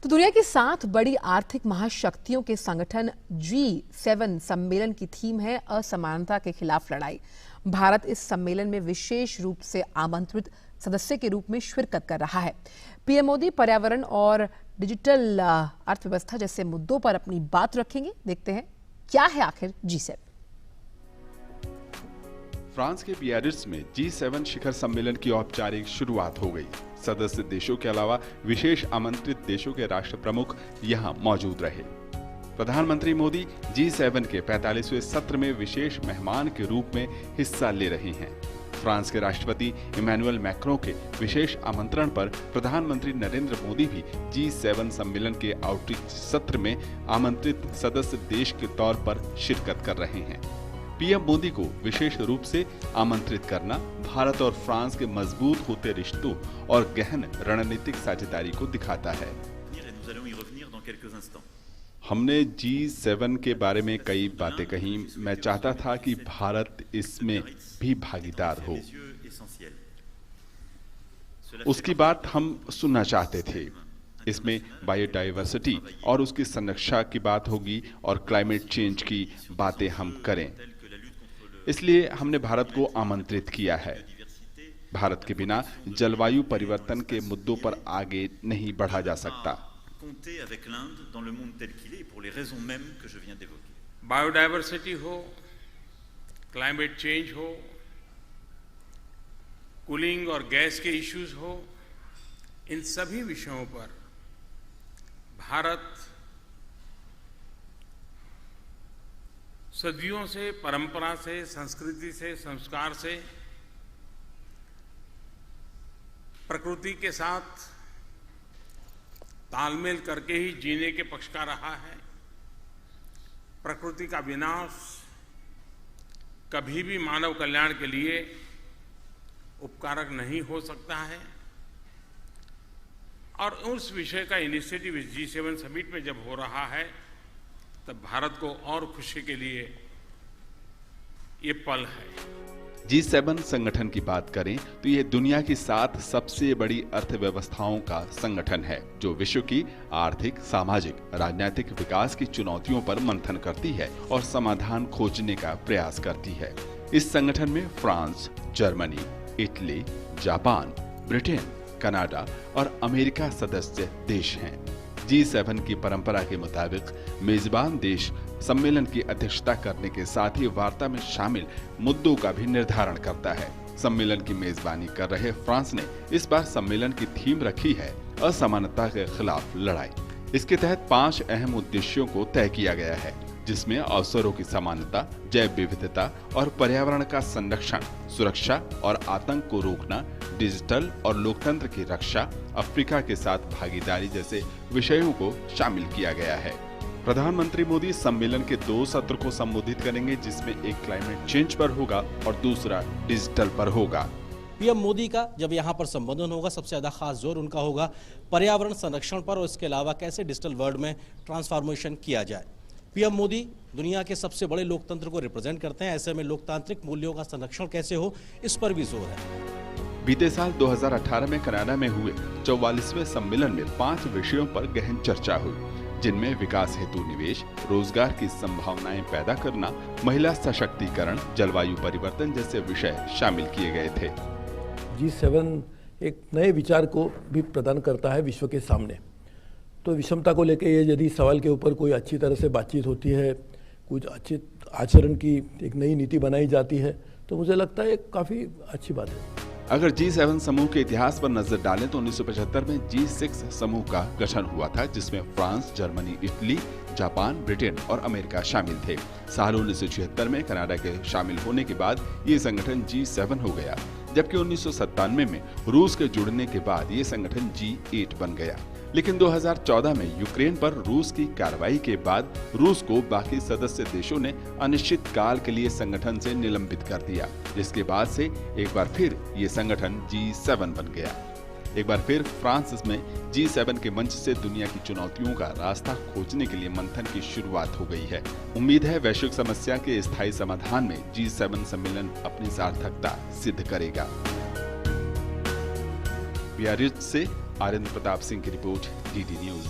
तो दुनिया की 7 बड़ी आर्थिक महाशक्तियों के संगठन G7 सम्मेलन की थीम है असमानता के खिलाफ लड़ाई। भारत इस सम्मेलन में विशेष रूप से आमंत्रित सदस्य के रूप में शिरकत कर रहा है। पीएम मोदी पर्यावरण और डिजिटल अर्थव्यवस्था जैसे मुद्दों पर अपनी बात रखेंगे। देखते हैं क्या है आखिर G7। फ्रांस के बियारिट्ज में G7 शिखर सम्मेलन की औपचारिक शुरुआत हो गई। सदस्य देशों के अलावा विशेष आमंत्रित देशों के राष्ट्र प्रमुख यहां मौजूद रहे। प्रधानमंत्री मोदी G7 के 45वें सत्र में विशेष मेहमान के रूप में हिस्सा ले रहे हैं। फ्रांस के राष्ट्रपति इमैनुअल मैक्रों के विशेष आमंत्रण पर प्रधानमंत्री नरेंद्र मोदी भी G7 सम्मेलन के आउटरीच सत्र में आमंत्रित सदस्य देश के तौर पर शिरकत कर रहे हैं। पीएम मोदी को विशेष रूप से आमंत्रित करना भारत और फ्रांस के मजबूत होते रिश्तों और गहन रणनीतिक साझेदारी को दिखाता है। हमने G7 के बारे में कई बातें कही। मैं चाहता था कि भारत इसमें भी भागीदार हो। उसकी बात हम सुनना चाहते थे। इसमें बायोडायवर्सिटी और उसकी संरक्षा की बात होगी और क्लाइमेट चेंज की बातें हम करें। इसलिए हमने भारत को आमंत्रित किया है। भारत के बिना जलवायु परिवर्तन के मुद्दों पर आगे नहीं बढ़ा जा सकता। बायोडायवर्सिटी हो, क्लाइमेट चेंज हो, कूलिंग और गैस के इश्यूज हो, इन सभी विषयों पर भारत सदियों से, परंपरा से, संस्कृति से, संस्कार से प्रकृति के साथ तालमेल करके ही जीने के पक्ष का रहा है। प्रकृति का विनाश कभी भी मानव कल्याण के लिए उपकारक नहीं हो सकता है और उस विषय का इनिशिएटिव इस G7 समिट में जब हो रहा है तब भारत को और खुशी के लिए ये पल है। G7 संगठन की बात करें तो ये दुनिया की 7 सबसे बड़ी अर्थव्यवस्थाओं का संगठन है जो विश्व की आर्थिक, सामाजिक, राजनीतिक विकास की चुनौतियों पर मंथन करती है और समाधान खोजने का प्रयास करती है। इस संगठन में France, Germany, Italy, Japan, Britain, Canada और अमेरिका सदस्य देश हैं। G7 की परंपरा के मुताबिक मेजबान देश सम्मेलन की अध्यक्षता करने के साथ ही वार्ता में शामिल मुद्दों का भी निर्धारण करता है। सम्मेलन की मेजबानी कर रहे फ्रांस ने इस बार सम्मेलन की थीम रखी है असमानता के खिलाफ लड़ाई। इसके तहत 5 अहम उद्देश्यों को तय किया गया है जिसमें अवसरों की समानता, जैव विविधता और पर्यावरण का संरक्षण, सुरक्षा और आतंक को रोकना, डिजिटल और लोकतंत्र की रक्षा, अफ्रीका के साथ भागीदारी जैसे विषयों को शामिल किया गया है। प्रधानमंत्री मोदी सम्मेलन के 2 सत्र को संबोधित करेंगे जिसमें एक क्लाइमेट चेंज पर होगा और दूसरा डिजिटल पर होगा। पीएम मोदी का जब यहाँ पर संबोधन होगा सबसे ज्यादा खास जोर उनका होगा पर्यावरण संरक्षण पर और इसके अलावा कैसे डिजिटल वर्ल्ड में ट्रांसफॉर्मेशन किया जाए। पीएम मोदी दुनिया के सबसे बड़े लोकतंत्र को रिप्रेजेंट करते हैं, ऐसे में लोकतांत्रिक मूल्यों का संरक्षण कैसे हो इस पर भी जोर है। बीते साल 2018 में कनाडा में हुए 44वें सम्मेलन में 5 विषयों पर गहन चर्चा हुई जिनमें विकास हेतु निवेश, रोजगार की संभावनाएं पैदा करना, महिला सशक्तिकरण, जलवायु परिवर्तन जैसे विषय शामिल किए गए थे। G7 एक नए विचार को भी प्रदान करता है विश्व के सामने। तो विषमता को लेकर ये यदि सवाल के ऊपर कोई अच्छी तरह से बातचीत होती है, कुछ अच्छे आचरण की एक नई नीति बनाई जाती है तो मुझे लगता है काफ़ी अच्छी बात है। अगर G7 समूह के इतिहास पर नजर डालें तो 1975 में G6 समूह का गठन हुआ था जिसमें France, Germany, Italy, Japan, Britain और अमेरिका शामिल थे। साल 1976 में कनाडा के शामिल होने के बाद ये संगठन G7 हो गया, जबकि 1997 में रूस के जुड़ने के बाद ये संगठन G8 बन गया। लेकिन 2014 में यूक्रेन पर रूस की कार्रवाई के बाद रूस को बाकी सदस्य देशों ने अनिश्चित काल के लिए संगठन से निलंबित कर दिया, जिसके बाद से एक बार फिर ये संगठन G7 बन गया। एक बार फिर फ्रांस में G7 के मंच से दुनिया की चुनौतियों का रास्ता खोजने के लिए मंथन की शुरुआत हो गई है। उम्मीद है वैश्विक समस्या के स्थायी समाधान में G7 सम्मेलन अपनी सार्थकता सिद्ध करेगा। बियारिट्ज से आनंद प्रताप सिंह की रिपोर्ट, DD न्यूज।